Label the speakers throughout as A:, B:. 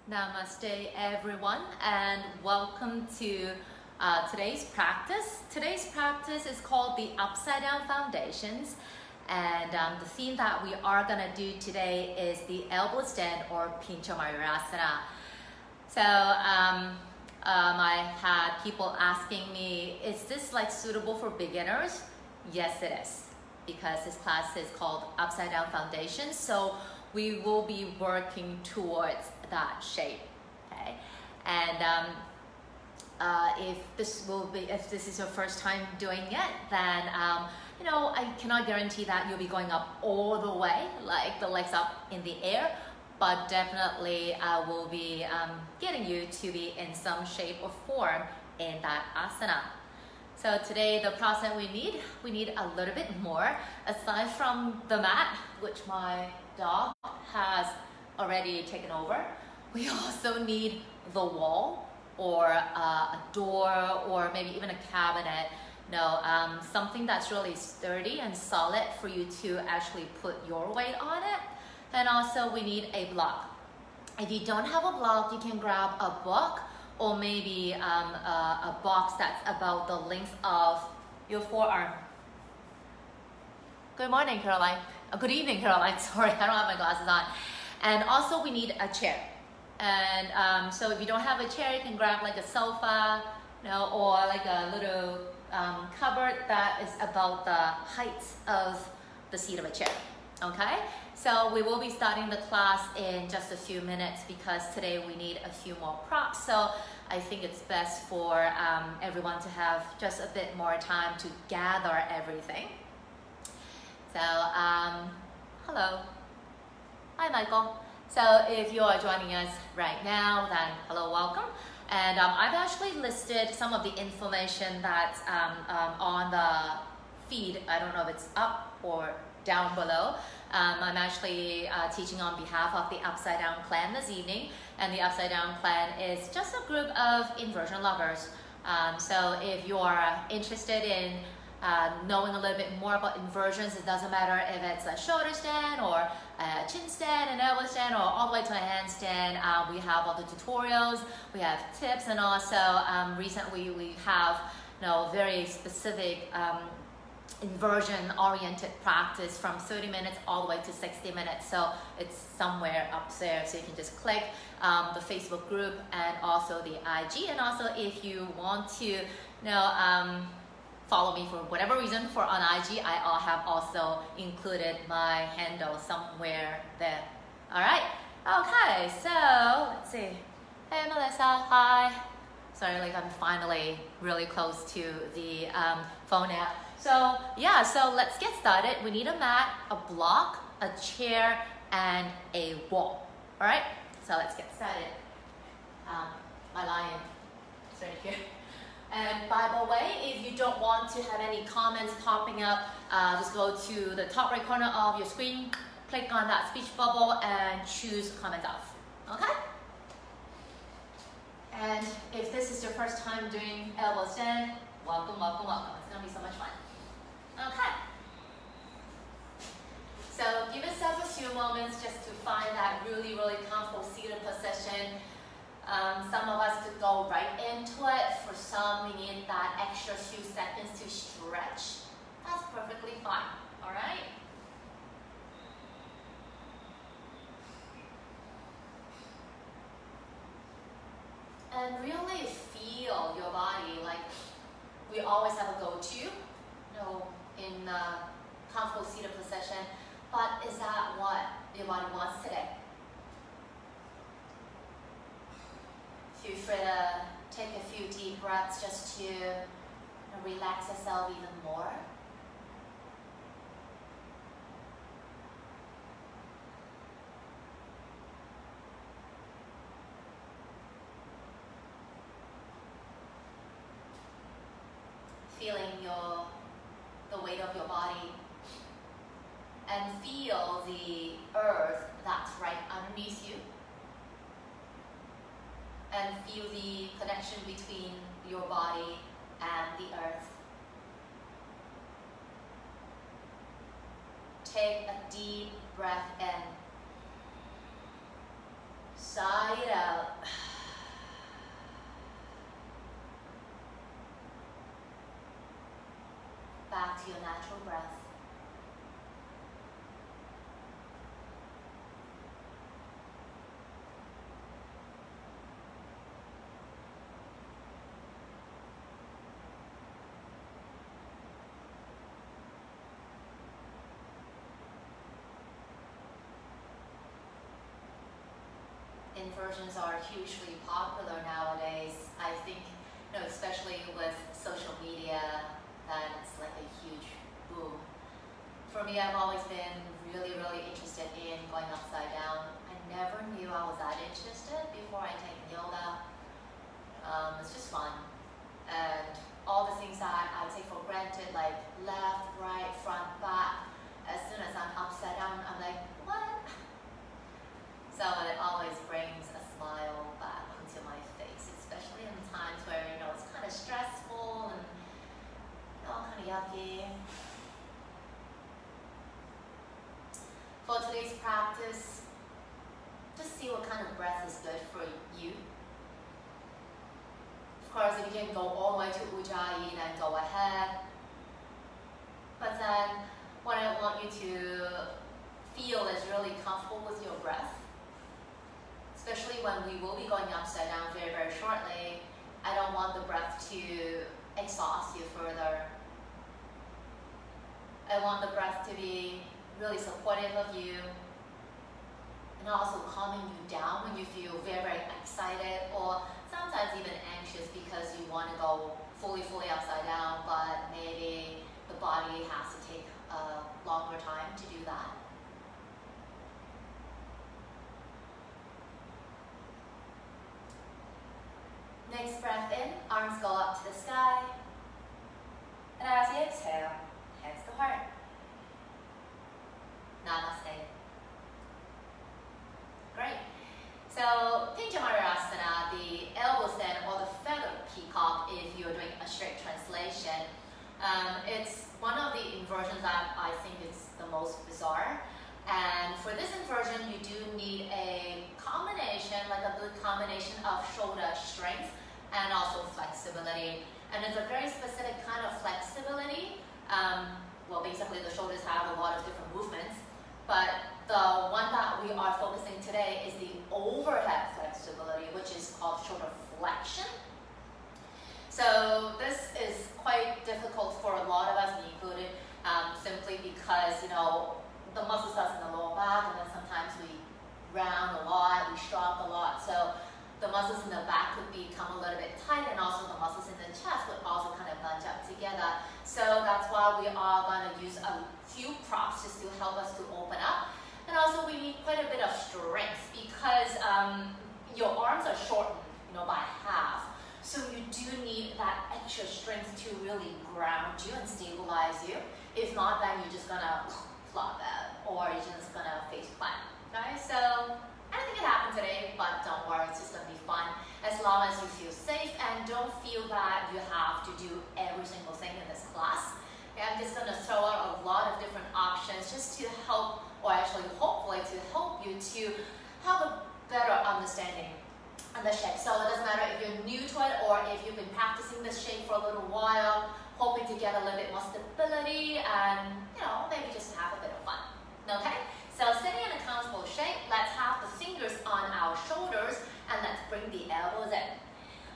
A: Namaste everyone, and welcome to today's practice. Today's practice is called the Upside-Down Foundations, and the theme that we are going to do today is the elbow stand or Pincha Mayurasana. So I had people asking me, is this like suitable for beginners? Yes, it is, because this class is called Upside-Down Foundations. So we will be working towards that shape, okay? And if this is your first time doing it, then you know, I cannot guarantee that you'll be going up all the way, like the legs up in the air, but definitely I will be getting you to be in some shape or form in that asana. So today the process we need a little bit more. Aside from the mat, which my dog has already taken over, we also need the wall or a door or maybe even a cabinet. No, something that's really sturdy and solid for you to actually put your weight on it. And also we need a block. If you don't have a block, you can grab a book or maybe a box that's about the length of your forearm. Good morning, Caroline. Good evening, Caroline. Sorry, I don't have my glasses on. And also we need a chair. And so if you don't have a chair, you can grab like a sofa, you know, or like a little cupboard that is about the height of the seat of a chair, okay? So we will be starting the class in just a few minutes because today we need a few more props. So I think it's best for everyone to have just a bit more time to gather everything. So, hello. Hi, Michael. So if you are joining us right now, then hello, welcome. And I've actually listed some of the information that's on the feed. I don't know if it's up or down below. I'm actually teaching on behalf of the Upside-Down clan this evening. And the Upside-Down clan is just a group of inversion lovers. So if you are interested in knowing a little bit more about inversions, it doesn't matter if it's a shoulder stand or a chin stand, an elbow stand, or all the way to a handstand. We have all the tutorials, we have tips, and also recently we have very specific inversion oriented practice from 30 minutes all the way to 60 minutes. So it's somewhere up there, so you can just click the Facebook group and also the IG. And also if you want to follow me for whatever reason on IG, I have also included my handle somewhere there. All right, okay, so let's see. Hey Melissa, hi. Sorry, like I'm finally really close to the phone app. So yeah, so let's get started. We need a mat, a block, a chair, and a wall. All right, so let's get started. My lion is right here. And by the way, if you don't want to have any comments popping up, just go to the top right corner of your screen, click on that speech bubble and choose comment off, okay? And if this is your first time doing elbow stand, welcome, welcome, welcome. It's gonna be so much fun. Okay. So give yourself a few moments just to find that really, really comfortable seated position. Some of us could go right into it. For some, we need that extra few seconds to stretch. That's perfectly fine, all right? And really feel your body. Like we always have a go-to, in comfortable seated position, but is that what your body wants today? Feel free to take a few deep breaths just to relax yourself even more. Feeling the weight of your body and feel the earth that's right underneath you. And feel the connection between your body and the earth. Take a deep breath in. Sigh it out. to your natural breath. Inversions are hugely popular nowadays. I think, especially with social media, that it's like a huge boom. For me, I've always been really, really interested in going upside down. I never knew I was that interested before I take yoga. It's just fun. And all the things that I take for granted, like left, right, front, back, as soon as I'm upside down, I'm like, what? So it always brings a smile back onto my face, especially in times where, it's kind of stressful and kind of yucky. For today's practice, just see what kind of breath is good for you. Of course, if you can go all the way to Ujjayi, then go ahead. But then what I want you to feel is really comfortable with your breath. Especially when we will be going upside down very, very shortly, I don't want the breath to exhaust you further. I want the breath to be really supportive of you and also calming you down when you feel very, very excited or sometimes even anxious because you want to go fully upside down, but maybe the body has to take a longer time to do that. Next breath in, arms go up to the sky. And as you exhale, hands to heart. Namaste. Great. So, Pinchamarasana, the elbow stand or the feather peacock if you're doing a straight translation. It's one of the inversions that I think is the most bizarre. And for this inversion, you do need a combination, like a good combination of shoulder strength and also flexibility. And it's a very specific kind of flexibility. Well, basically the shoulders have a lot of different movements, but the one that we are focusing today is the overhead flexibility, which is called shoulder flexion. So this is quite difficult for a lot of us, me included, simply because, the muscle starts in the lower back, and then sometimes we round a lot, we stroke a lot. So the muscles in the back could become a little bit tight, and also the muscles in the chest would also kind of bunch up together. So that's why we are going to use a few props just to help us to open up. And also we need quite a bit of strength because your arms are shortened, by half. So you do need that extra strength to really ground you and stabilize you. If not, then you're just gonna flop out, or you're just gonna face plant. Okay, so anything can happen today, but don't worry, it's just gonna be fun as long as you feel safe and don't feel that you have to do every single thing in this class. Okay, I'm just gonna throw out a lot of different options just to help, or actually hopefully to help you to have a better understanding of the shape. So it doesn't matter if you're new to it or if you've been practicing this shape for a little while, hoping to get a little bit more stability and, maybe just have a bit of fun. Okay? So sitting in a comfortable shape, let's have the fingers on our shoulders and let's bring the elbows in.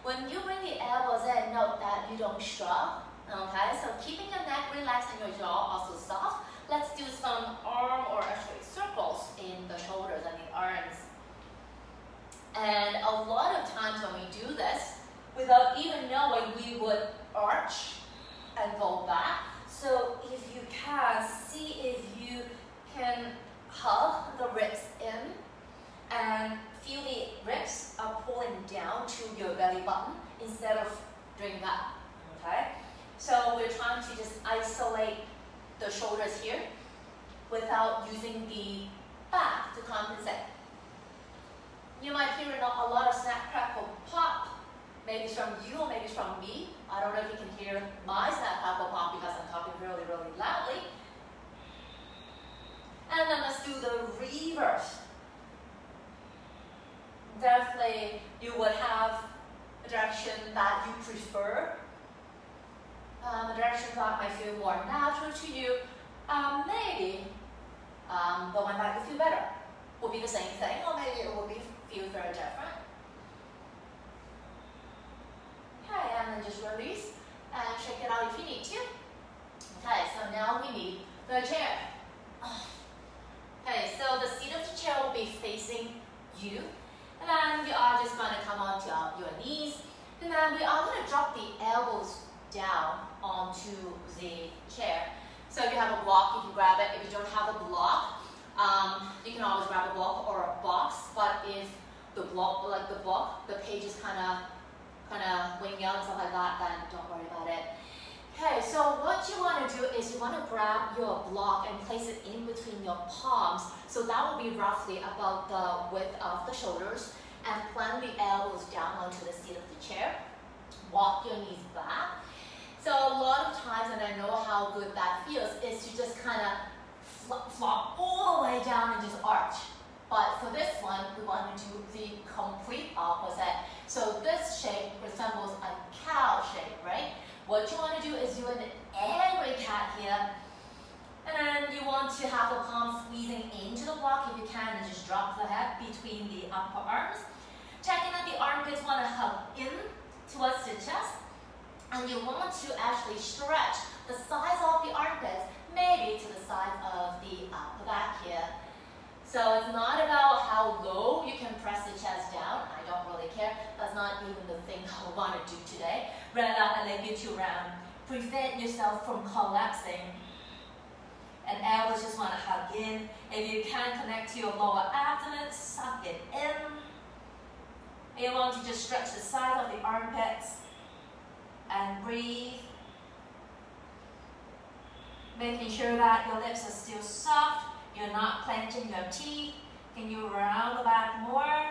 A: When you bring the elbows in, note that you don't shrug. Okay? So keeping your neck relaxed and your jaw also soft. Let's do some arm or actually circles in the shoulders and the arms. And a lot of times when we do this, without even knowing, we would arch and go back. So if you can, see if you can hug the ribs in and feel the ribs are pulling down to your belly button instead of doing that. Okay? So we're trying to just isolate the shoulders here without using the back to compensate. You might hear a lot of snap, crackle, pop. Maybe it's from you or maybe it's from me. I don't know if you can hear my snap, crackle, pop because I'm talking really, really loudly. And then let's do the reverse. Definitely you would have a direction that you prefer. The direction that might feel more natural to you. Maybe the one that will feel better will be the same thing, or maybe it will feel very different. Okay, and then just release and shake it out if you need to. Okay, so now we need the chair. Okay, so the seat of the chair will be facing you. And then you are just going to come onto your knees. And then we are going to drop the elbows down onto the chair. So if you have a block, you can grab it. If you don't have a block, you can always grab a block or a box. But if the block, the page is kind of winging out and stuff like that, then don't worry about it. Okay, so what you want to do is you want to grab your block and place it in between your palms. So that will be roughly about the width of the shoulders. And plant the elbows down onto the seat of the chair. Walk your knees back. So a lot of times, and I know how good that feels, is to just kind of flop all the way down and just arch. But for this one, we want to do the complete opposite. So this shape resembles a cow shape, right? What you want to do is do an angry cat here. And then you want to have the palm squeezing into the block if you can, and just drop the head between the upper arms. Checking that the armpits want to hug in towards the chest. And you want to actually stretch the size of the armpits, maybe to the size of the upper back here. So it's not about how low you can press the chest down. I don't really care. That's not even the thing I want to do today. Rather, I like you to prevent yourself from collapsing. And elbows just want to hug in. If you can connect to your lower abdomen, suck it in. You want to just stretch the sides of the armpits and breathe. Making sure that your lips are still soft. You're not clenching your teeth. Can you round the back more?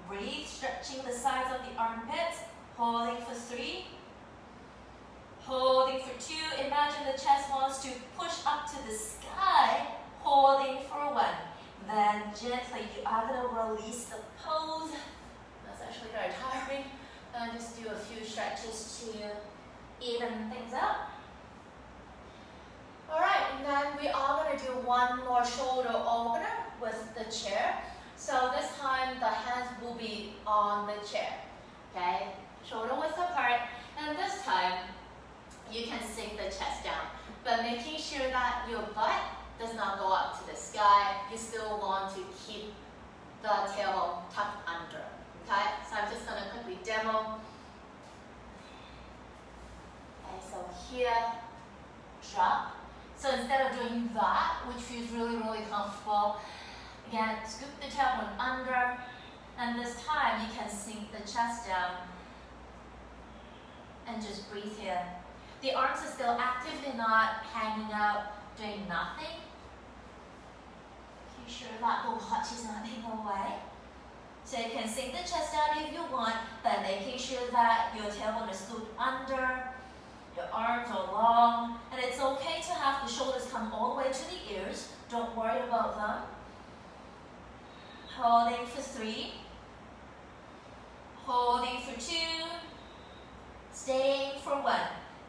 A: Breathe, stretching the sides of the armpits. Holding for 3. Holding for 2. Imagine the chest wants to push up to the sky. Holding for 1. Then gently you are going to release the pose. That's actually very tiring. And just do a few stretches to even things out. Alright, and then we are going to do one more shoulder opener with the chair. So this time the hands will be on the chair. Okay, shoulder width apart. And this time you can sink the chest down. But making sure that your butt does not go up to the sky. You still want to keep the tailbone tucked under. Okay, so I'm just going to quickly demo. Okay, so here, drop. So instead of doing that, which feels really, really comfortable, again, scoop the tailbone under, and this time you can sink the chest down and just breathe here. The arms are still active, they're not hanging out, doing nothing. Make sure that the watch is not being away. So you can sink the chest down if you want, but making sure that your tailbone is scooped under, your arms are long, and it's okay to have the shoulders come all the way to the ears. Don't worry about them. Holding for 3. Holding for 2. Staying for 1.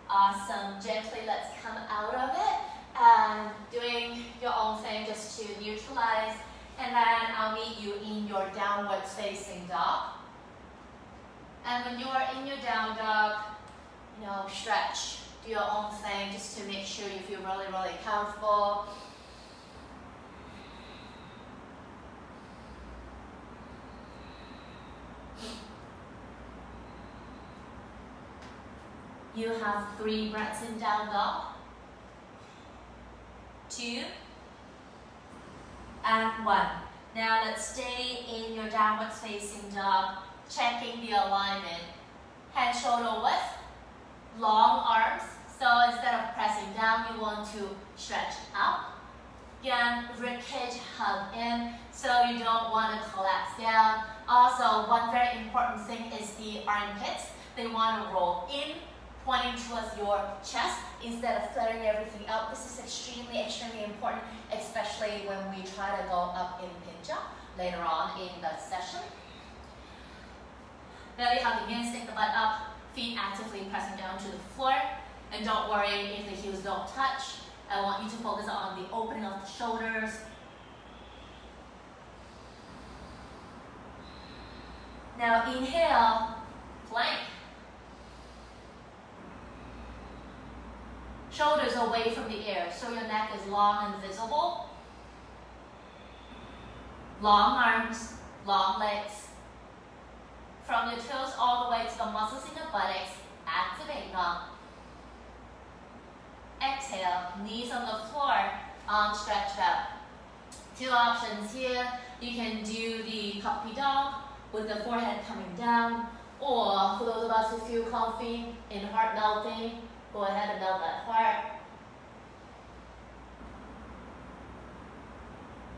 A: Awesome. Gently, let's come out of it. And doing your own thing just to neutralize. And then I'll meet you in your downward facing dog. And when you are in your down dog, stretch, do your own thing just to make sure you feel really, really comfortable. You have 3 breaths in down dog. 2 and 1. Now let's stay in your downward facing dog, checking the alignment. Head shoulder width. Long arms, so instead of pressing down, you want to stretch up. Again, ribcage hug in, so you don't want to collapse down. Also, one very important thing is the armpits. They want to roll in, pointing towards your chest instead of flaring everything out. This is extremely, extremely important, especially when we try to go up in pincha later on in the session. Belly hugging in, stick the butt up. Feet actively pressing down to the floor. And don't worry if the heels don't touch. I want you to focus on the opening of the shoulders. Now inhale, plank. Shoulders away from the air, so your neck is long and visible. Long arms, long legs. From your toes all the way to the muscles in your buttocks, activate now. Exhale, knees on the floor, arms stretched out. Two options here. You can do the puppy dog with the forehead coming down, or for those of us who feel comfy in heart melting, go ahead and melt that heart.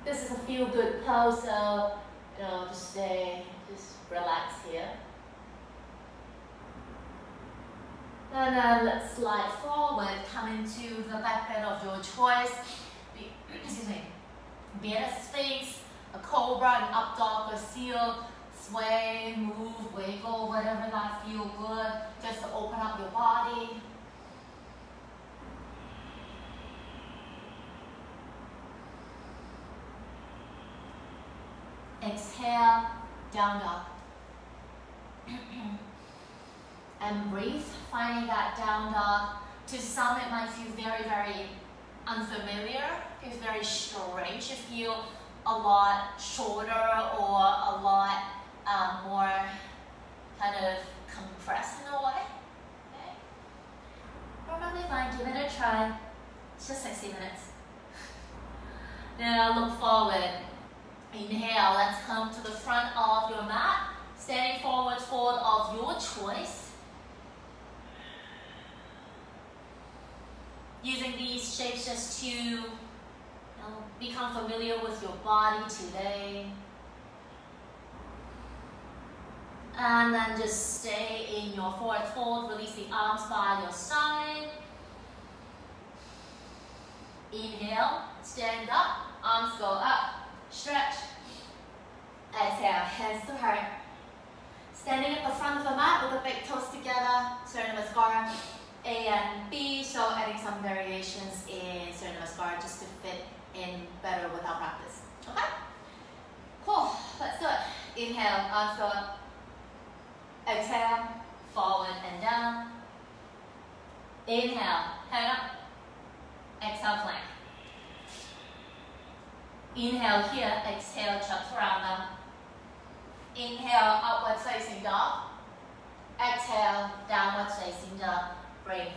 A: This is a feel good pose, so just relax here. And then let's slide forward, come into the back bend of your choice. Excuse me. Be it a sphinx, a cobra, an up dog, a seal, sway, move, wiggle, whatever that feels good, just to open up your body. Exhale, down dog. And breathe, finding that down dog. To some it might feel very, very unfamiliar, feels very strange. You feel a lot shorter or a lot more kind of compressed in a way. Okay? Perfectly fine, give it a try. It's just 60 minutes. Now look forward. Inhale, let's come to the front of your mat. Standing forward fold of your choice. Using these shapes just to become familiar with your body today. And then just stay in your forward fold. Release the arms by your side. Inhale, stand up, arms go up, stretch. Exhale, hands to heart. Standing at the front of the mat with the big toes together, Sternum-Mascara A and B, so adding some variations in Sternum-Mascara just to fit in better with our practice. Okay? Cool, let's do it. Inhale, arms go up. Exhale, forward and down. Inhale, head up. Exhale, plank. Inhale here, exhale, chaturanga. Inhale, upward facing dog. Exhale, downward facing dog. Breathe.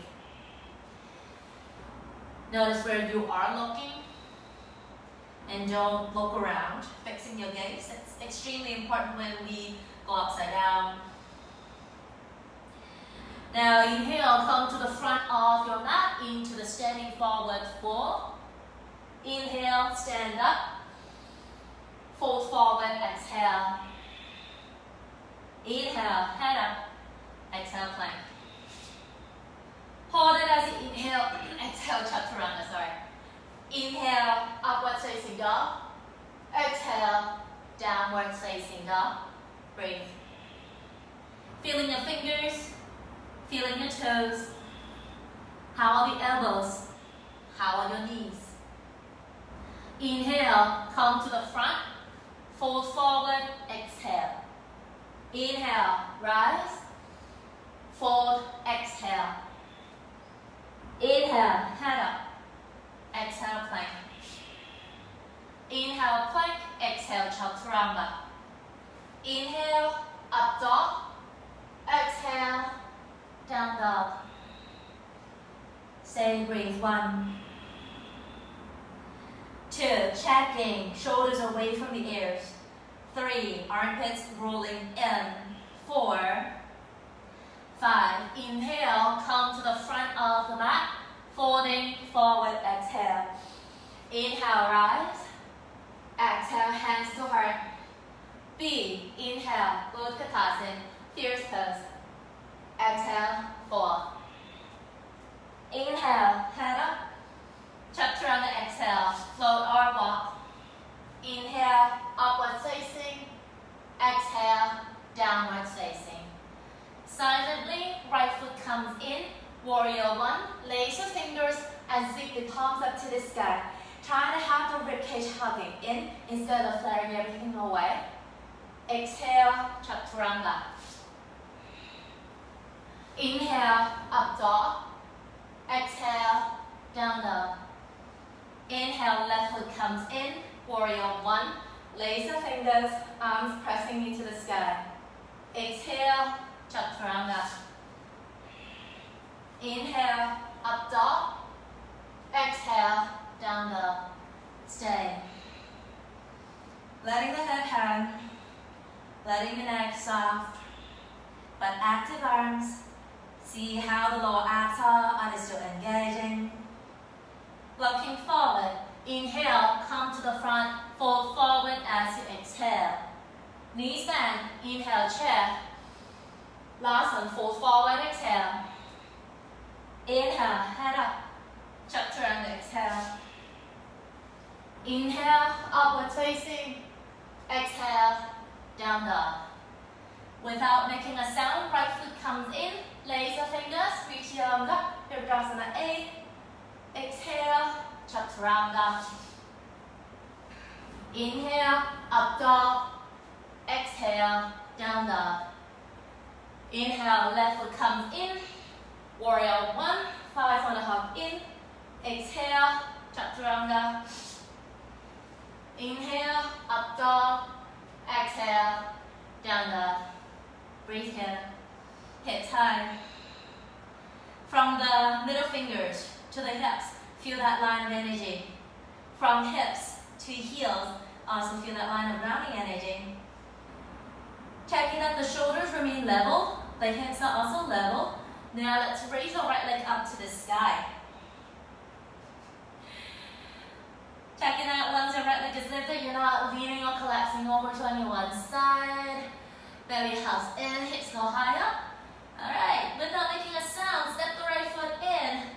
A: Notice where you are looking and don't look around, fixing your gaze. It's extremely important when we go upside down. Now inhale, come to the front of your mat into the standing forward fold. Inhale, stand up. Fold forward, exhale. Inhale, head up. Exhale, plank. Hold it as you inhale. Exhale, chaturanga, sorry. Inhale, upward facing dog. Exhale, downward facing dog. Breathe. Feeling your fingers, feeling your toes. How are the elbows? How are your knees? Inhale, come to the front. Fold forward, exhale. Inhale, rise. Fold, exhale. Inhale, head up. Exhale, plank. Inhale, plank. Exhale, chaturanga. Inhale, up dog. Exhale, down dog. Stay and breathe. 1, 2, checking, shoulders away from the ears. 3, armpits rolling in. 4, 5, inhale, come to the front of the mat, folding forward, exhale. Inhale, rise. Exhale, hands to heart. B, inhale, Utkatasana, fierce pose. Exhale, fall. Inhale, head up. Chaturanga, exhale, float or walk. Inhale, upward facing. Exhale, downward facing. Silently, right foot comes in, Warrior one, lace your fingers and zip the palms up to the sky. Try to have the ribcage hugging in instead of flaring everything away. Exhale, chaturanga. Inhale, up dog. Exhale, down dog. Inhale, left foot comes in, warrior one. Lace your fingers, arms pressing into the sky. Exhale, chaturanga. Inhale, up dog. Exhale, down dog. Stay. Letting the head hang. Letting the neck soft. But active arms. See how the lower abs are they still engaging? Looking forward. Inhale, come to the front. Fold forward as you exhale. Knees bend. Inhale, chair. Last one, fold forward, exhale. Inhale, head up. Chaturanga, exhale. Inhale, upward facing. Exhale, down dog. Without making a sound, right foot comes in. Lace your fingers, reach your arms up. Virabhadrasana 8. Exhale, chaturanga. Inhale, up dog. Exhale, down dog. Inhale, left foot comes in. Warrior one, 5.5 in. Exhale, chaturanga. Inhale, up dog. Exhale, down dog. Breathe here. Hips high. From the middle fingers to the hips, feel that line of energy. From hips to heels, also feel that line of rounding energy. Checking that the shoulders remain level, the hips are also level. Now let's raise your right leg up to the sky. Checking out once your right leg is lifted, you're not leaning or collapsing over to any one side. Belly hugs in, hips go higher. Alright, without making a sound, step the right foot in.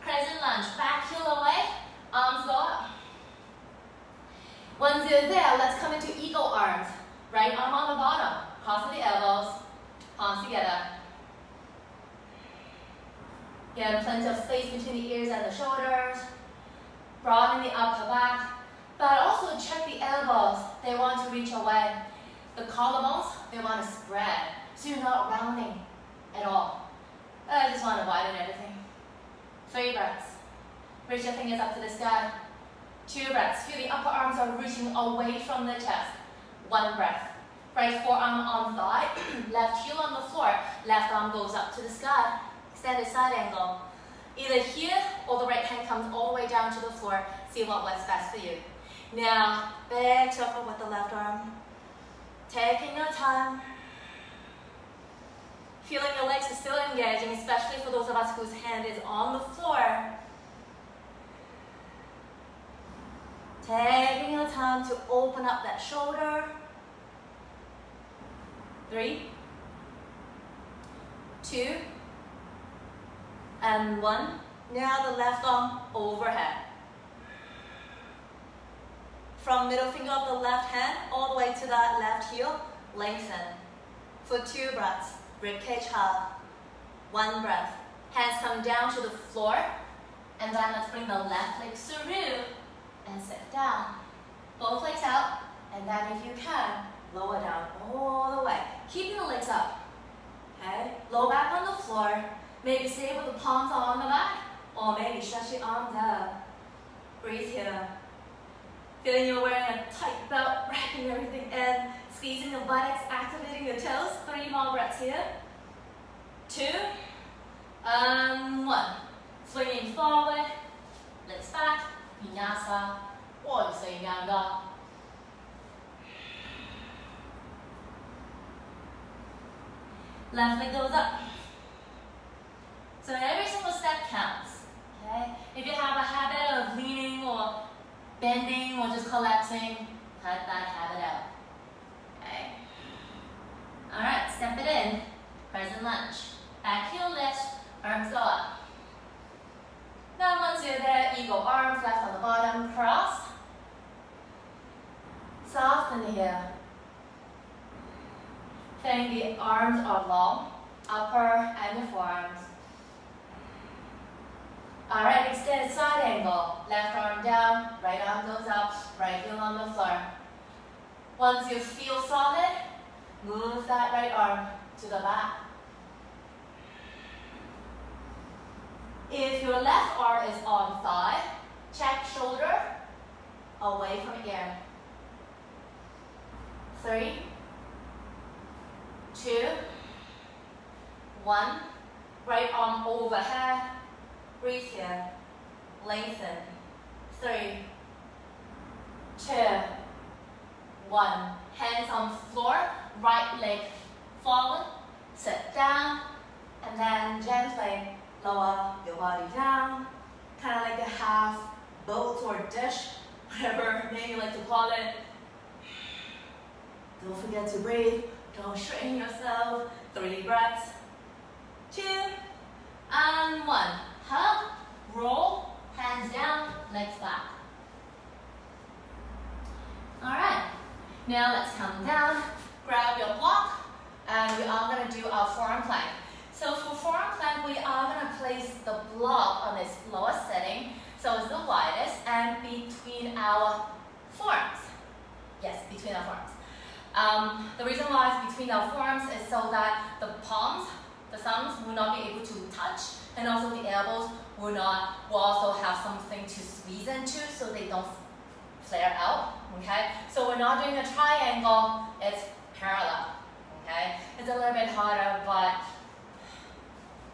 A: Crescent lunge, back heel away, arms go up. Once you're there, let's come into eagle arms. Right arm on the bottom, cross the elbows, palms together. Get plenty of space between the ears and the shoulders. Broaden the upper back, but also check the elbows. They want to reach away. The collarbones, they want to spread, so you're not rounding at all. I just want to widen everything. 3 breaths. Reach your fingers up to the sky. 2 breaths. Feel the upper arms are reaching away from the chest. 1 breath. Right forearm on thigh, left heel on the floor, left arm goes up to the sky. Extended side angle. Either here or the right hand comes all the way down to the floor. See what works best for you. Now, big circle with the left arm. Taking your time. Feeling your legs are still engaging, especially for those of us whose hand is on the floor. Taking your time to open up that shoulder. 3, 2, and 1. Now the left arm overhead. From middle finger of the left hand all the way to that left heel, lengthen. For 2 breaths, ribcage hug. 1 breath. Hands come down to the floor, and then let's bring the left leg through and sit down. Both legs out, and then if you can, lower down all the way. Keeping the legs up. Okay? Low back on the floor. Maybe stay with the palms on the back, or maybe stretch your arms out. Breathe here. Feeling you're wearing a tight belt, wrapping everything in, squeezing your buttocks, activating your toes. 3 more breaths here. 2, and 1. Swinging forward, legs back, vinyasa, or you say yanga. Left leg goes up. So every single step counts. Okay? If you have a habit of leaning or bending or just collapsing, cut that habit out. Okay? Alright, step it in. Crescent lunge. Back heel lift, arms go up. Now once you're there, eagle arms, left on the bottom, cross. Soften here. Feeling the arms are long, upper and the forearms. All right, extended side angle. Left arm down, right arm goes up, right heel on the floor. Once you feel solid, move that right arm to the back. If your left arm is on thigh, check shoulder away from ear. 3, 2, 1. Right arm overhead. Breathe here. Lengthen. 3, 2, 1. Hands on floor. Right leg forward. Sit down. And then gently lower your body down. Kind of like a half boat or dish. Whatever name you like to call it. Don't forget to breathe. Don't strain yourself. 3 breaths. 2 and 1. Hug, roll, hands down, legs back. Alright, now let's come down, grab your block, and we are going to do our forearm plank. So for forearm plank, we are going to place the block on this lower setting, so it's the widest, and between our forearms. Yes, between our forearms. The reason why it's between our forearms is so that the palms, the thumbs will not be able to touch, and also the elbows will also have something to squeeze into so they don't flare out, okay? So we're not doing a triangle, it's parallel, okay? It's a little bit harder, but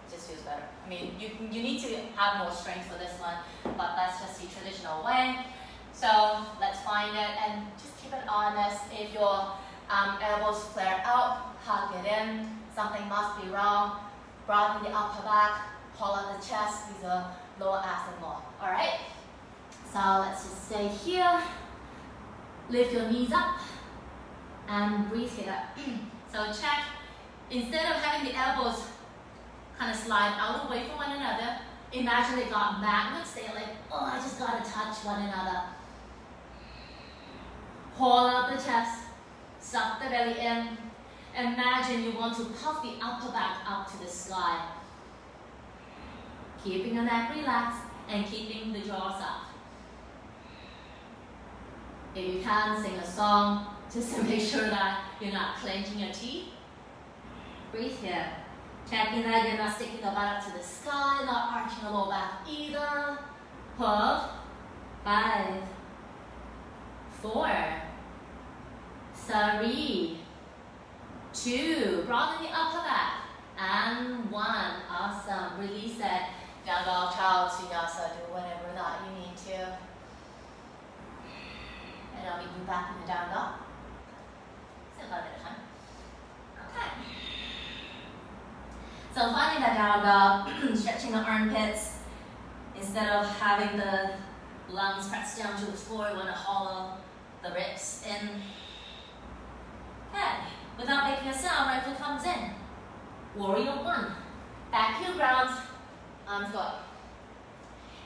A: it just feels better. I mean, you need to have more strength for this one, but that's just the traditional way. So let's find it and just keep it honest. If your elbows flare out, hug it in. Something must be wrong. Broaden the upper back, pull out the chest with the lower abs and more. All right? So let's just stay here. Lift your knees up and breathe here. So check. Instead of having the elbows kind of slide out away from one another, imagine they got magnets. They're like, oh, I just got to touch one another. Pull out the chest. Suck the belly in. Imagine you want to puff the upper back up to the sky. Keeping the neck relaxed and keeping the jaws up. If you can, sing a song just to make sure that you're not clenching your teeth. Breathe here. Checking that you're not sticking the butt up to the sky, not arching the lower back either. Hold. 5, 4, 3, 2, broaden the upper back, and 1. Awesome. Release it. Down dog, child, vinyasa. Do whatever that you need to. And I'll meet you back in the down dog. Still got a bit of time. Okay. So finding that down dog, stretching the armpits. Instead of having the lungs press down to the floor, you want to hollow the ribs in. Okay. Without making a sound, right foot comes in. Warrior 1. Back heel grounds, arms go up.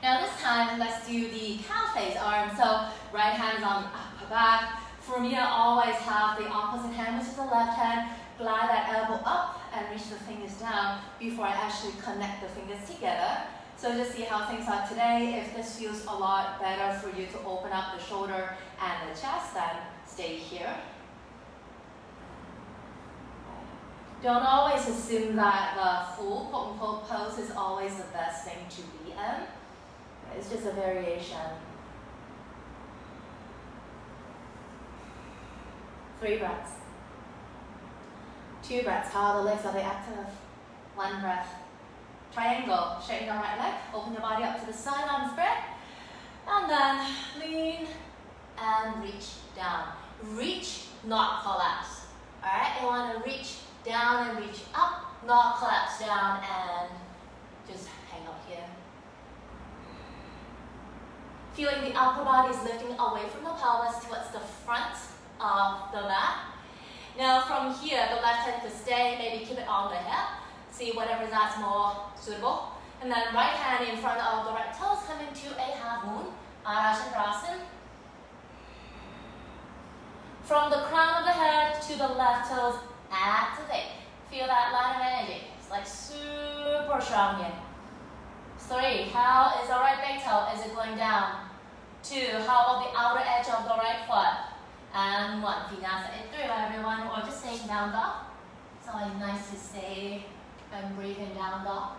A: Now this time, let's do the cow face arm. So right hand is on the upper back. From here, always have the opposite hand, which is the left hand. Glide that elbow up and reach the fingers down before I actually connect the fingers together. So just see how things are today. If this feels a lot better for you to open up the shoulder and the chest, then stay here. Don't always assume that the full quote-unquote pose is always the best thing to be in. It's just a variation. 3 breaths. 2 breaths. How the legs are they active? 1 breath. Triangle. Straighten the right leg. Open your body up to the side, arms spread. And then lean and reach down. Reach, not collapse. Alright, you want to reach down and reach up, not collapse down and just hang out here. Feeling the upper body is lifting away from the pelvis towards the front of the mat. Now from here, the left hand could stay, maybe keep it on the hip. See whatever that's more suitable. And then right hand in front of the right toes, come into a half moon, Chakrasana. From the crown of the head to the left toes, activate. Feel that line of energy. It's like super strong here. 3, how is the right big toe? Is it going down? 2, how about the outer edge of the right foot? And 1, Vinyasa in 3, everyone, or just staying down dog. So it's nice to stay and breathing down dog.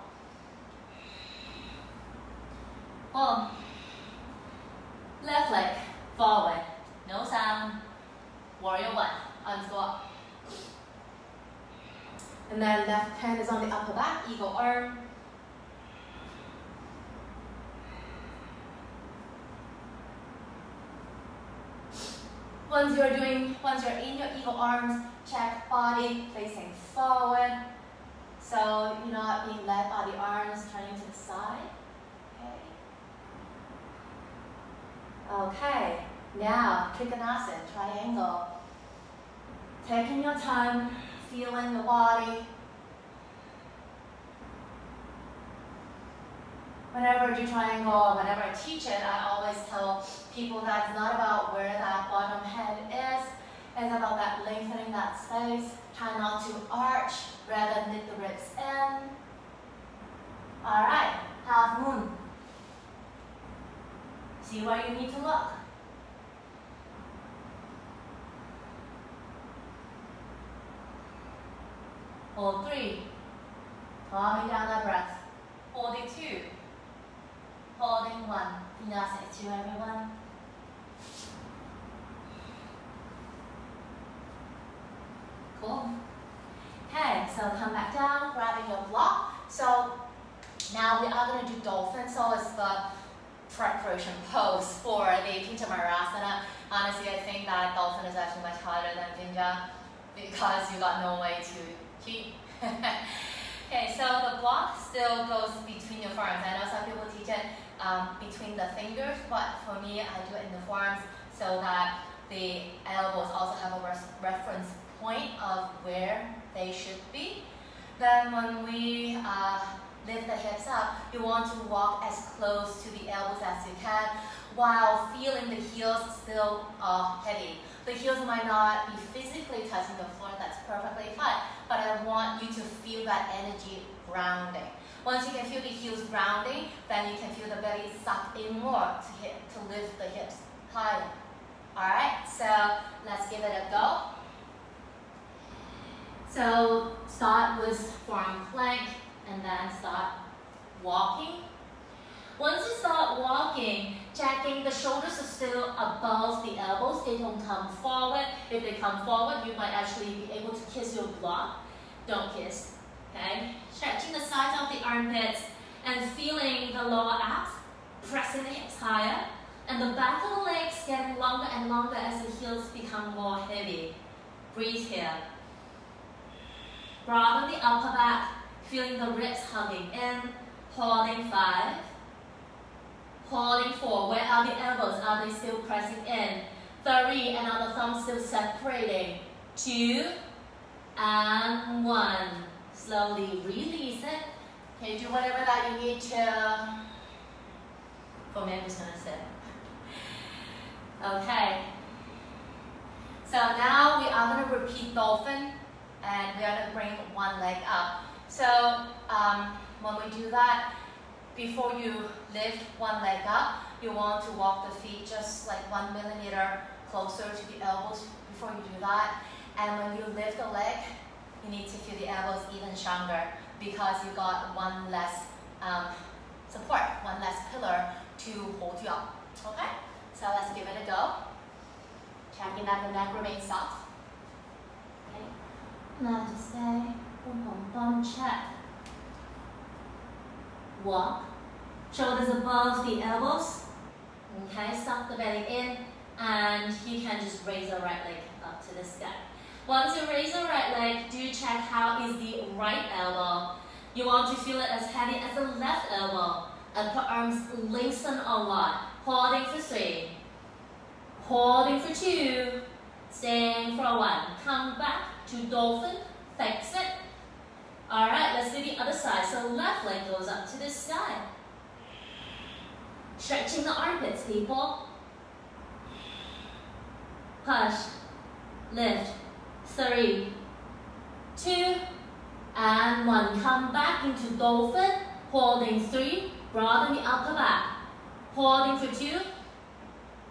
A: Boom. Left leg forward, no sound. Warrior 1, arms go up. And then left hand is on the upper back, eagle arm. Once you're in your eagle arms, check body facing forward. So you're not being led by the arms turning to the side. Okay, now Trikonasana, triangle. Taking your time, feeling the body. Whenever I do triangle, whenever I teach it, I always tell people that it's not about where that bottom head is. It's about that lengthening that space. Try not to arch, rather knit the ribs in. All right, half moon. See where you need to look. Hold 3. Calming down that breath. Holding 2. Holding 1. Vinyasa 2, everyone. Cool. Okay, so come back down, grabbing your block. So now we are going to do dolphin. So it's the preparation pose for the Pinchamarasana. Honestly, I think that dolphin is actually much harder than Pinja because you got no way to keep. Okay, so the block still goes between your forearms. I know some people teach it between the fingers, but for me, I do it in the forearms so that the elbows also have a reference point of where they should be. Then when we lift the hips up, you want to walk as close to the elbows as you can while feeling the heels still heavy. The heels might not be physically touching the floor, that's perfectly fine, but I want you to feel that energy grounding. Once you can feel the heels grounding, then you can feel the belly suck in more to lift the hips higher. Alright, so let's give it a go. So start with forearm plank and then start walking. Once you start walking, checking the shoulders are still above the elbows, they don't come forward. If they come forward, you might actually be able to kiss your block. Don't kiss, okay? Stretching the sides of the armpits and feeling the lower abs, pressing the hips higher, and the back of the legs getting longer and longer as the heels become more heavy. Breathe here. Broaden the upper back, feeling the ribs hugging in, holding 5. Holding 4, where are the elbows? Are they still pressing in? 3, another thumb still separating. 2, and 1. Slowly release it. Okay, do whatever that you need to. For me, I'm just gonna sit. Okay. So now we are gonna repeat dolphin, and we are gonna bring one leg up. So when we do that, before you lift one leg up, you want to walk the feet just like 1 millimeter closer to the elbows before you do that. And when you lift the leg, you need to feel the elbows even stronger because you got one less support, one less pillar to hold you up. Okay? So let's give it a go. Checking that the neck remains soft. Okay. Now just stay. Boom, boom, boom, check. Walk, shoulders above the elbows. Okay, suck the belly in, and you can just raise the right leg up to the sky. Once you raise the right leg, do check how is the right elbow. You want to feel it as heavy as the left elbow. Upper arms lengthen a lot. Holding for 3, holding for 2, staying for 1. Come back to dolphin, fix it. Alright, let's do the other side. So left leg goes up to the sky. Stretching the armpits, people. Push, lift, 3, 2, and 1. Come back into dolphin, holding 3, Broaden the upper back. Holding for 2.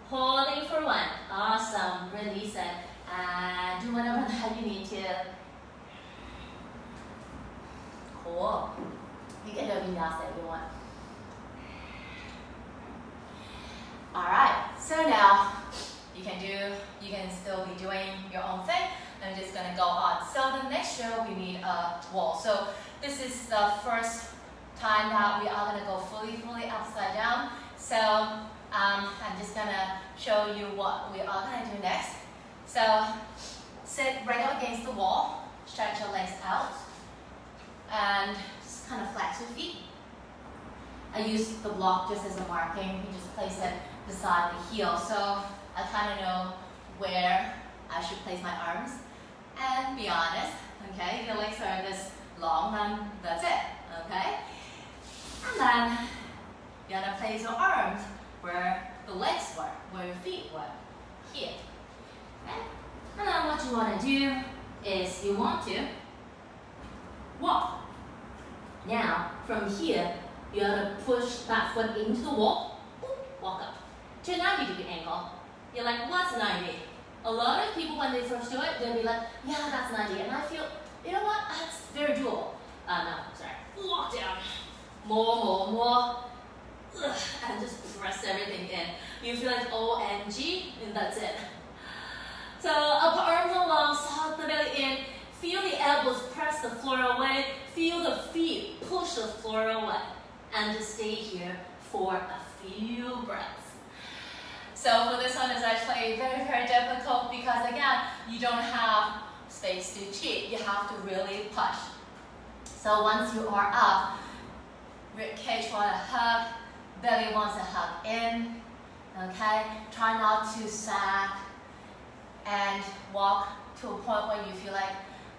A: Holding for 1. Awesome. Release it. And do whatever that you need to. Cool. You can do vinyasa if you want. Alright, so now you can still be doing your own thing. I'm just gonna go on. So the next drill we need a wall. So this is the first time that we are gonna go fully upside down. So I'm just gonna show you what we are gonna do next. So sit right up against the wall, stretch your legs out, and just kind of flex your feet. I use the block just as a marking. You just place it beside the heel, so I kind of know where I should place my arms. And be honest, okay, if your legs are this long, then that's it, okay? And then you're gonna place your arms where the legs were, where your feet were, here. Okay? And then what you want to do is you want to walk. Now, from here, you're gonna push that foot into the wall, walk up to a 90-degree angle. You're like, what's 90? A lot of people, when they first do it, they'll be like, yeah, that's 90. And I feel, you know what, that's very doable. No, sorry. Walk down. More. Ugh, and just press everything in. You feel like OMG, and that's it. So upper arms along, suck the belly in. Feel the elbows press the floor away. Feel the feet push the floor away. And just stay here for a few breaths. So for this one, it's actually very difficult because again, you don't have space to cheat. You have to really push. So once you are up, rib cage want to hug, belly wants to hug in. Okay, try not to sag and walk to a point where you feel like,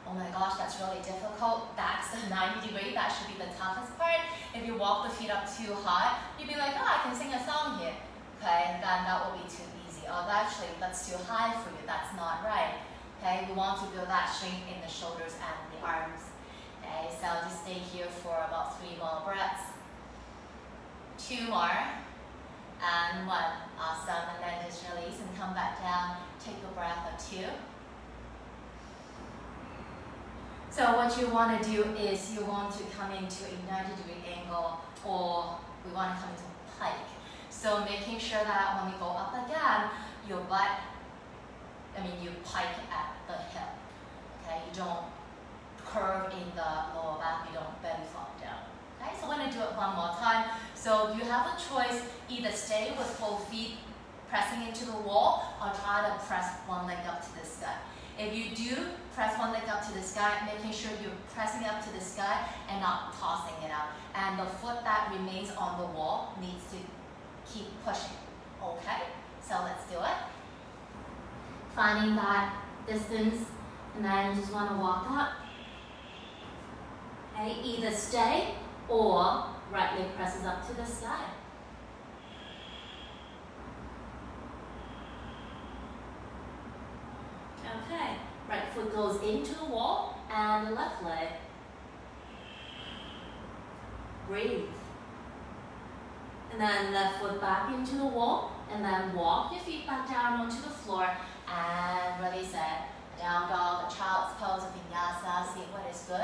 A: oh my gosh, that's really difficult. That's the 90-degree. That should be the toughest part. If you walk the feet up too high, you'd be like, oh, I can sing a song here. Okay, then that will be too easy. Oh, actually, that's too high for you. That's not right. Okay, we want to build that strength in the shoulders and the arms. Okay, so just stay here for about 3 more breaths. 2 more. And 1. Awesome. And then just release and come back down. Take a breath or 2. So what you want to do is you want to come into a 90-degree angle, or we want to come into a pike. So making sure that when we go up again, your butt, you pike at the hip. Okay, you don't curve in the lower back, you don't belly flop down. Okay, so we're going to do it one more time. So you have a choice, either stay with both feet pressing into the wall, or try to press one leg up to the sky. If you do press one leg up to the sky, making sure you're pressing up to the sky and not tossing it out. And the foot that remains on the wall needs to keep pushing. Okay, so let's do it. Finding that distance, and then you just want to walk up. Okay, either stay or right leg presses up to the sky. Okay, right foot goes into the wall and the left leg. Breathe. And then left foot back into the wall, and then walk your feet back down onto the floor and release it. Down dog, a child's pose of vinyasa, see what is good.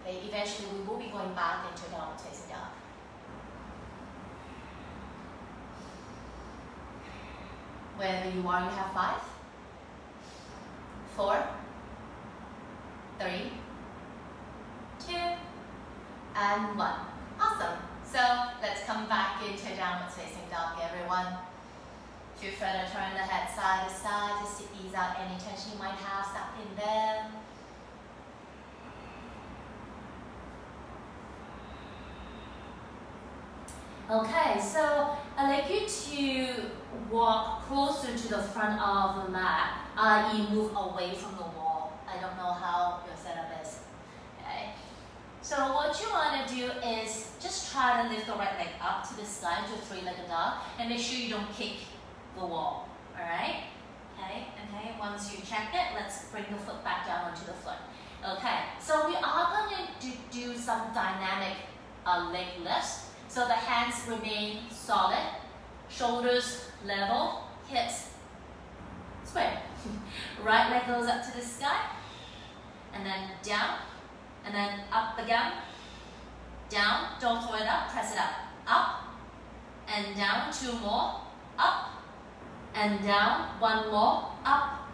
A: Okay, eventually we will be going back into downward facing dog. Wherever you are, you have 5, 4, 3, 2, and 1. Awesome. So let's come back into downward facing dog, everyone. If you further turn the head side to side just to ease out any tension you might have stuck in there. Okay, so I'd like you to walk closer to the front of the mat, i.e. move away from the wall. I don't know how your setup is. Okay. So what you want to do is just try to lift the right leg up to the sky into a 3-legged dog, and make sure you don't kick the wall. All right? Okay. Once you check it, let's bring the foot back down onto the foot. Okay. So we are going to do some dynamic leg lifts. So the hands remain solid, shoulders level, hips square. Right leg goes up to the sky, and then down, and then up again, down, don't throw it up, press it up, and down, 2 more, up, and down, 1 more, up,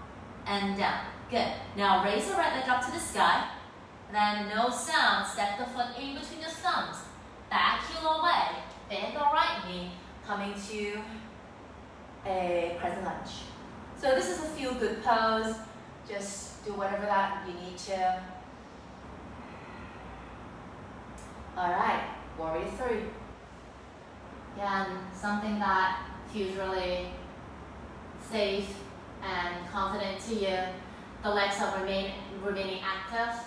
A: and down. Good. Now raise the right leg up to the sky, then no sound, step the foot in between your thumbs, back heel away, bend the right knee, coming to a crescent lunge. So this is a feel good pose, just do whatever that you need to. Alright, warrior 3. Again, something that feels really safe and confident to you. The legs are remaining active.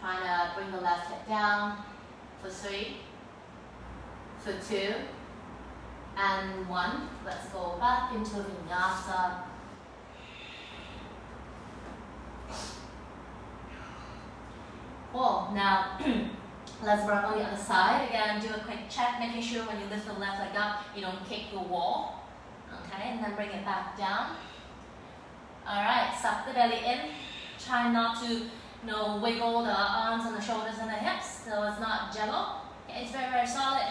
A: Trying to bring the left hip down for 3, for 2, and 1. Let's go back into vinyasa. Cool. Now, let's work on the other side. Again, do a quick check, making sure when you lift the left leg up, you don't kick the wall. Okay, and then bring it back down. Alright, suck the belly in. Try not to wiggle the arms and the shoulders and the hips, so it's not jello. Okay, it's very, very solid.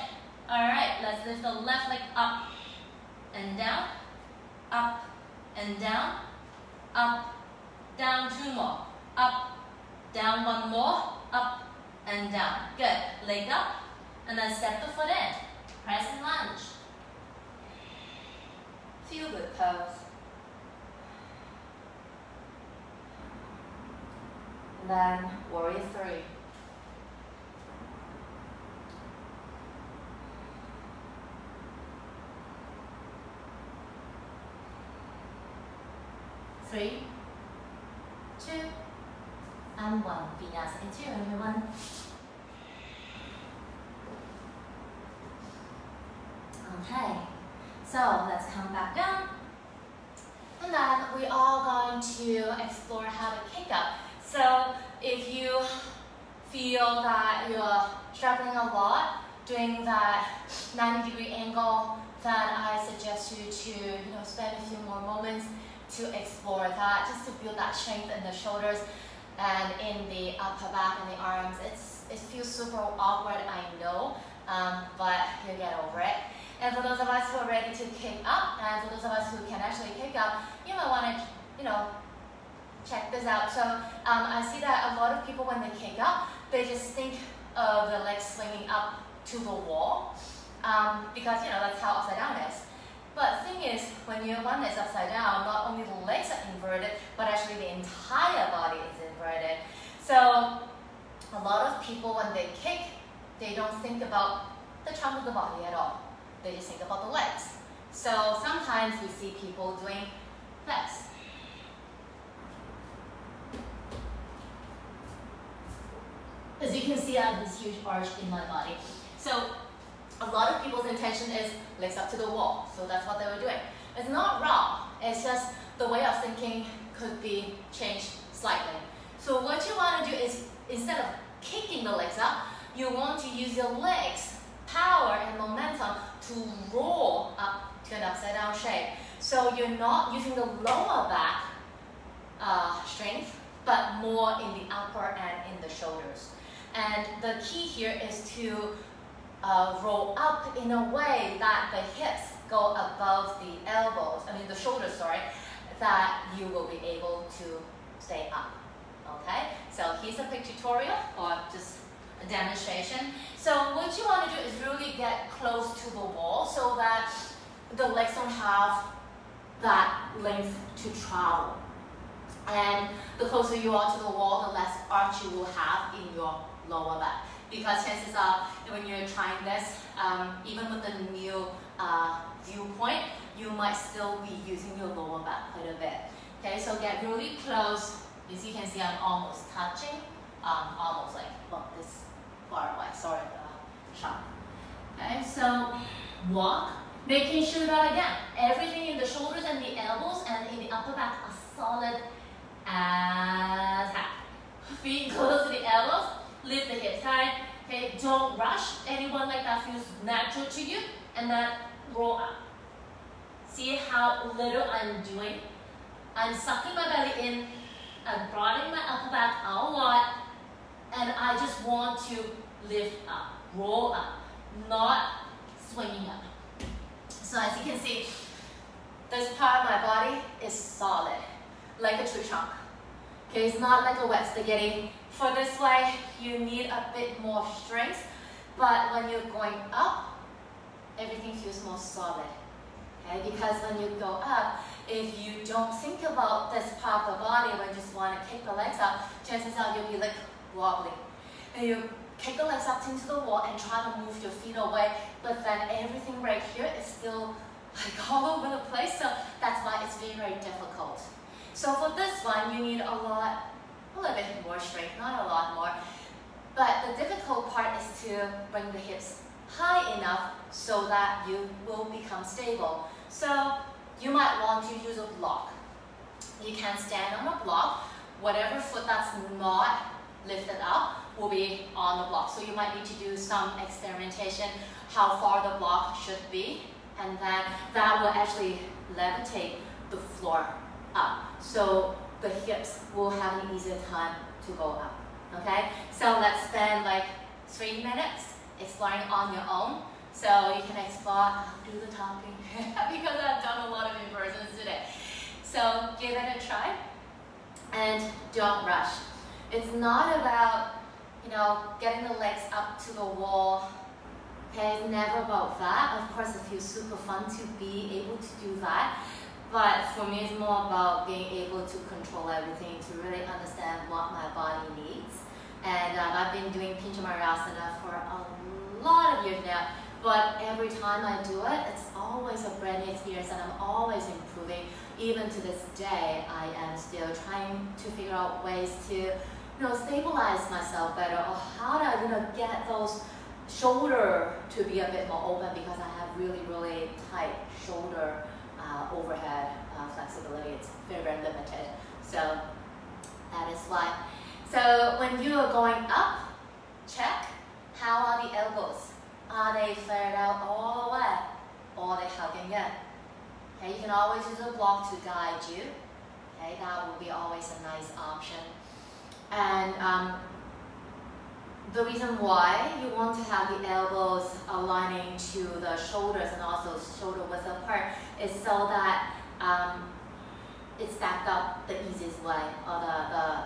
A: Alright, let's lift the left leg up and down, up and down, up, down, 2 more, up, down, 1 more, up and down. Good. Leg up, and then step the foot in. Crescent lunge. Feel good pose. And then warrior 3. Three, 2, and 1. Vinyasa into everyone. Okay, so let's come back down. And then we are going to explore how to kick up. So if you feel that you're struggling a lot doing that 90-degree angle, then I suggest you to spend a few more moments to explore that, just to build that strength in the shoulders and in the upper back and the arms. It feels super awkward, I know, but you'll get over it. And for those of us who are ready to kick up, and for those of us who can actually kick up, you might want to, check this out. So I see that a lot of people, when they kick up, they just think of the legs swinging up to the wall, because that's how upside down is. But the thing is, when your one is upside down, not only the legs are inverted, but actually the entire body is inverted. So a lot of people, when they kick, they don't think about the trunk of the body at all. They just think about the legs. So sometimes we see people doing this. As you can see, I have this huge arch in my body. So a lot of people's intention is legs up to the wall. So that's what they were doing. It's not wrong. It's just the way of thinking could be changed slightly. So what you want to do is, instead of kicking the legs up, you want to use your legs, power and momentum, to roll up to an upside down shape. So you're not using the lower back strength, but more in the upper and in the shoulders. And the key here is to roll up in a way that the hips go above the elbows, the shoulders, sorry, that you will be able to stay up. Okay, so here's a quick tutorial or just a demonstration. So what you want to do is really get close to the wall so that the legs don't have that length to travel. And the closer you are to the wall, the less arch you will have in your lower back. Because chances are, when you're trying this, even with the new viewpoint, you might still be using your lower back quite a bit. Okay, so get really close. As you can see, I'm almost touching, almost like, well, this far away. Sorry for the shot. Okay, so walk, making sure that, again, everything in the shoulders and the elbows and in the upper back are solid as heck. Feet close to the elbows, lift the hips high. Okay, don't rush. Anyone like that feels natural to you, and then roll up. See how little I'm doing? I'm sucking my belly in, I'm broadening my upper back out a lot, and I just want to lift up, roll up, not swinging up. So as you can see, this part of my body is solid, like a tree trunk. Okay, it's not like a wet spaghetti. For this way, you need a bit more strength, but when you're going up, everything feels more solid. Okay, because when you go up, if you don't think about this part of the body, when you just want to kick the legs up, chances are you'll be like wobbly. And you kick the legs up into the wall and try to move your feet away, but then everything right here is still like all over the place, so that's why it's very, very difficult. So for this one, you need a little bit more strength, not a lot more. But the difficult part is to bring the hips high enough so that you will become stable. So you might want to use a block. You can stand on a block. Whatever foot that's not lifted up will be on the block. So you might need to do some experimentation how far the block should be, and then that will actually levitate the floor up. So the hips will have an easier time to go up. Okay? So let's spend like 3 minutes exploring on your own. So you can explore, I'll do the talking because I've done a lot of inversions today. So give it a try and don't rush. It's not about, getting the legs up to the wall. Okay, it's never about that. Of course, it feels super fun to be able to do that. But for me, it's more about being able to control everything, to really understand what my body needs. And I've been doing Pinchamayasana for a lot of years now. But every time I do it, it's always a brand new experience, and I'm always improving. Even to this day, I am still trying to figure out ways to, stabilize myself better, or how to, get those shoulder to be a bit more open, because I have really, really tight shoulder overhead flexibility. It's very, very limited. So that is why. So when you are going up, check how are the elbows. Are they flared out all the way, or are they hugging in? Okay, you can always use a block to guide you. Okay, that will be always a nice option. And the reason why you want to have the elbows aligning to the shoulders and also shoulder width apart is so that it's stacked up the easiest way, or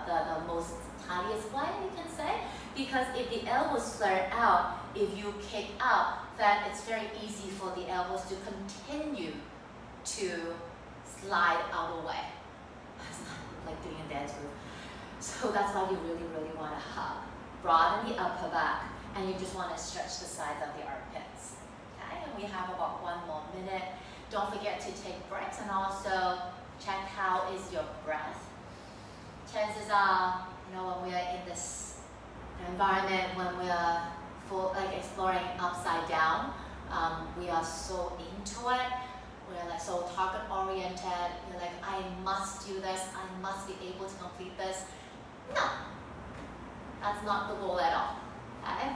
A: the most tidiest way, you can say. Because if the elbows flare out, if you kick up, then it's very easy for the elbows to continue to slide out of the way. It's not like doing a dance move. So that's why you really, really want to hug. Broaden the upper back, and you just want to stretch the sides of the armpits. Okay, and we have about 1 more minute. Don't forget to take breaks, and also check how is your breath. Chances are, when we are in this environment, when we are exploring upside down, we are so into it. We're like so target oriented. You're like, I must do this. I must be able to complete this. No, that's not the goal at all. Okay?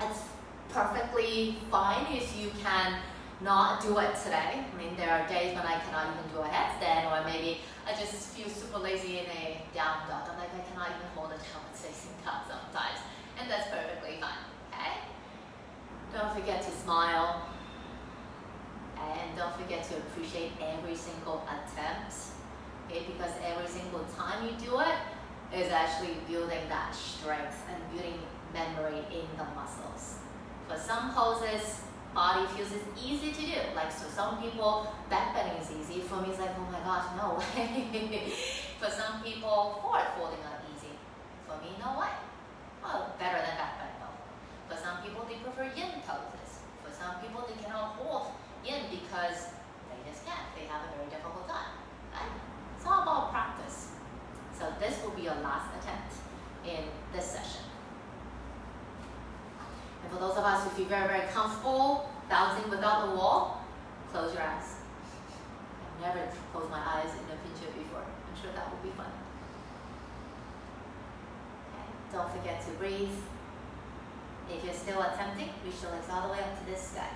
A: It's perfectly fine if you can not do it today. I mean, there are days when I cannot even do a headstand, or maybe I just feel super lazy in a down dog. I'm like, I cannot even hold a towel facing down sometimes, and that's perfectly fine. Okay? Don't forget to smile, and don't forget to appreciate every single attempt. Okay? Because every single time you do it is actually building that strength and building memory in the muscles. For some poses, body feels it's easy to do. Like, so some people, back bending is easy. For me, it's like, oh my gosh, no way. For some people, forward folding are easy. For me, no way. Well, better than back bending though. For some people, they prefer yin poses. For some people, they cannot hold yin because they just can't. They have a very difficult time. Right? It's all about practice. So this will be your last attempt in this session. And for those of us who feel very, very comfortable bouncing without the wall, close your eyes. I've never closed my eyes in a pincher before. I'm sure that will be fun. Okay. Don't forget to breathe If you're still attempting, reach the legs all the way up to this sky.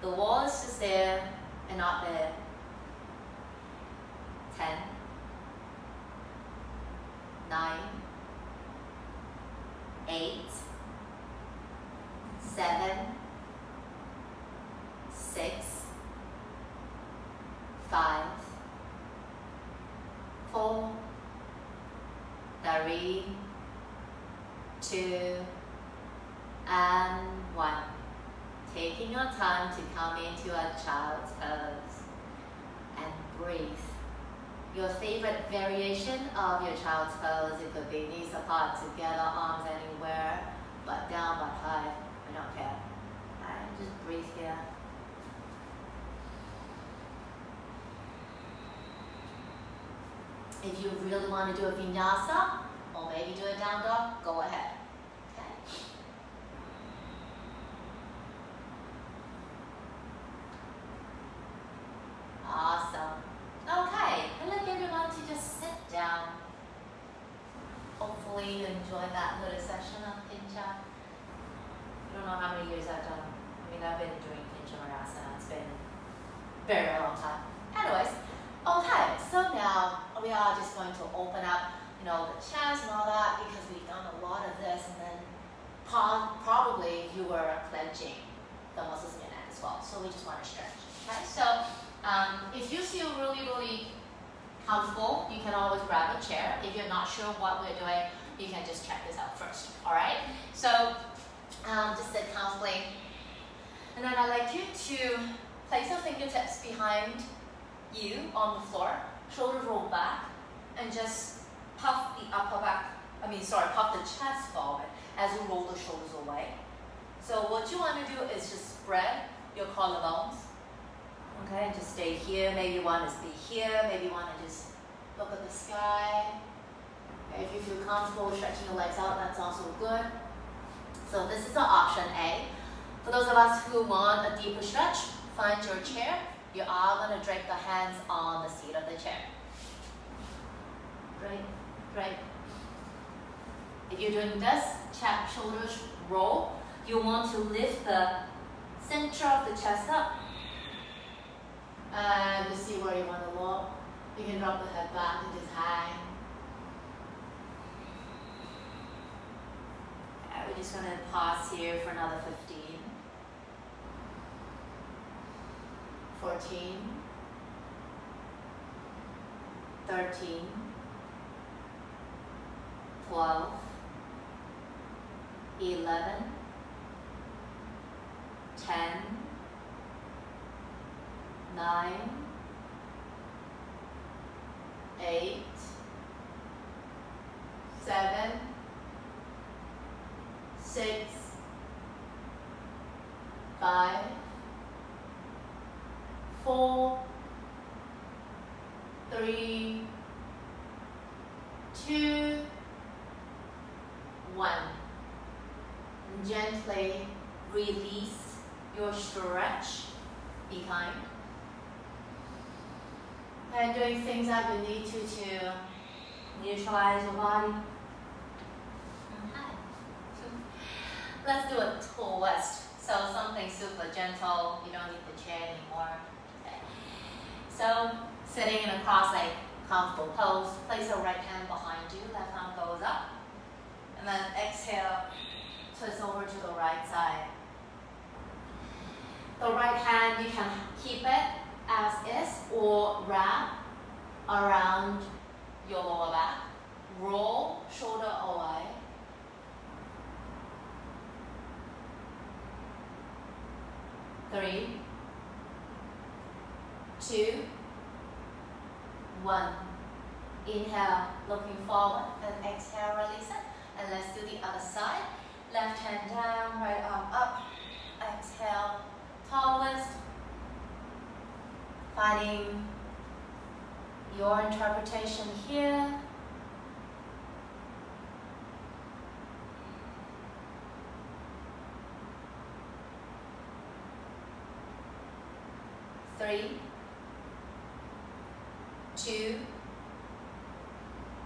A: The wall is just there and not there. 10, 9, 8, 7, 6, 5, 4, 3, 2, and 1. Taking your time to come into a child's pose and breathe. Your favorite variation of your child's pose, it could be knees apart, together, arms anywhere, butt down, butt high, I don't care. Alright, just breathe here. If you really want to do a vinyasa, or maybe do a down dog, go ahead. Okay? Awesome. Okay, I'd like everyone to just sit down. Hopefully you enjoy that little session of Pincha. I don't know how many years I've done. I mean, I've been doing Pincha Marasana. It's been a very long time. Anyways, okay, so now we are just going to open up, you know, the chest and all that, because we've done a lot of this, and then probably you were clenching the muscles in your neck as well. So we just want to stretch. Okay, so if you feel really comfortable, you can always grab a chair. If you're not sure what we're doing, you can just check this out first. All right. So just sit comfortably, and then I'd like you to place your fingertips behind you on the floor, shoulders roll back, and just puff the upper back. Puff the chest forward as you roll the shoulders away. So what you want to do is just spread your collarbones. Okay, and just stay here. Maybe you want to stay here. Maybe you want to just look at the sky. Okay, if you feel comfortable stretching the legs out, that's also good. So this is the option A. For those of us who want a deeper stretch, find your chair. You are going to drape the hands on the seat of the chair. Great. If you're doing this, chest, shoulders roll. You want to lift the center of the chest up. And just see where you want to look. You can drop the head back and just hang. And we're just going to pause here for another 15, 14, 13, 12, 11, 10, 9, 8, 7, 6, 5, 4, 3, 2, 1. And gently release your stretch. Be kind. And doing things that you need to neutralize your body. Okay. Let's do a twist. So something super gentle. You don't need the chair anymore. Okay. So sitting in a cross-legged comfortable pose. Place your right hand behind you. Left arm goes up. And then exhale. Twist over to the right side. The right hand, you can keep it as is or wrap around your lower back. Roll shoulder away. Three, 2, 1. Inhale, looking forward, and exhale, release it. And let's do the other side. Left hand down, right arm up. Exhale, twist. Finding your interpretation here. Three, 2,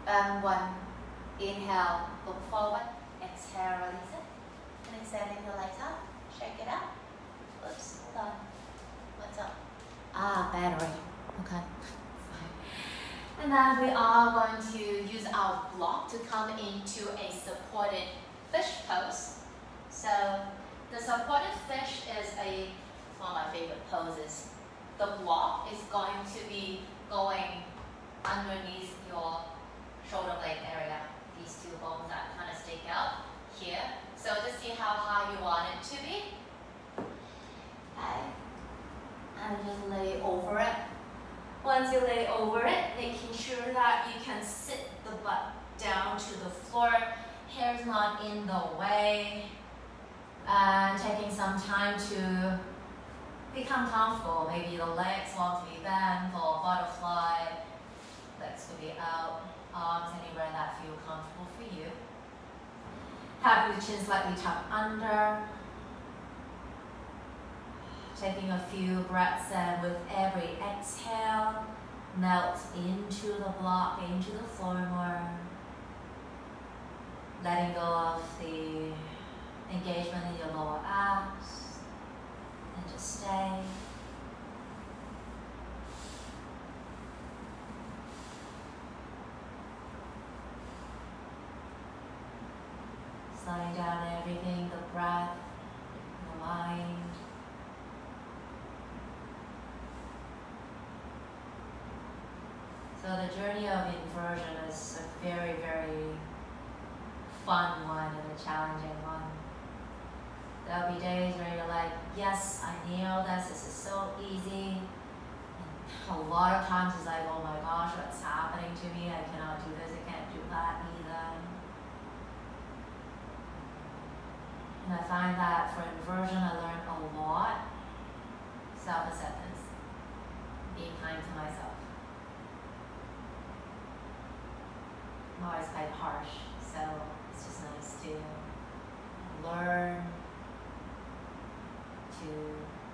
A: and 1. Inhale, look forward. Exhale, release it. and extending the legs up. Check it out. Oops, hold on. What's up? Ah, battery. Okay. And then we are going to use our block to come into a supported fish pose. So the supported fish is one of my favorite poses. The block is going to be going underneath your shoulder blade area. These two bones that kind of stick out here. So just see how high you want it to be. Okay. And just lay over it. Once you lay over it, making sure that you can sit the butt down to the floor. Hair's not in the way. And taking some time to become comfortable. Maybe the legs want to be bent or butterfly. Legs could be out. Arms anywhere that feel comfortable for you. Have the chin slightly tucked under. Taking a few breaths and with every exhale, melt into the block, into the floor more. Letting go of the engagement in your lower abs. And just stay. Slowing down everything, the breath, the mind. So the journey of inversion is a very, very fun one and a challenging one. There'll be days where you're like, yes, I nailed this is so easy. And a lot of times it's like, oh my gosh, what's happening to me? I cannot do this, I can't do that either. And I find that for inversion, I learned a lot. Self-acceptance, being kind to myself. I'm always quite harsh, so it's just nice to learn to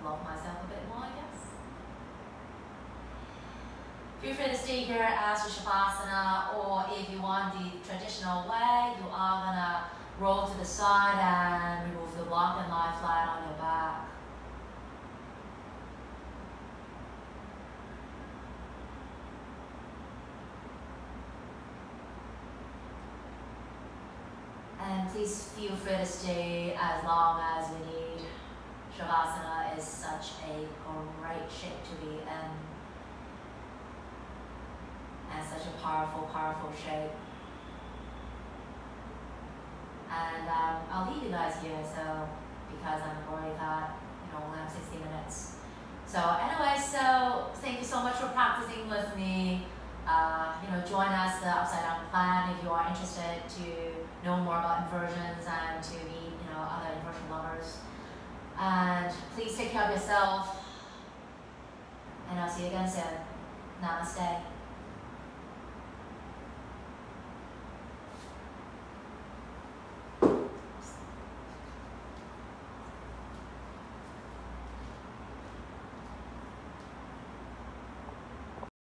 A: love myself a bit more, I guess. Feel free to stay here as a Shavasana, or if you want the traditional way, you are gonna roll to the side and remove the block and lie flat on your back. And please feel free to stay as long as you need. Shavasana is such a great shape to be in. And such a powerful, powerful shape. And I'll leave you guys here, so because I'm worried that only have 60 minutes. So anyway, so thank you so much for practicing with me. Join us the Upsidedown plan if you are interested to know more about inversions and to meet other inversion lovers. And please take care of yourself. And I'll see you again soon. Namaste.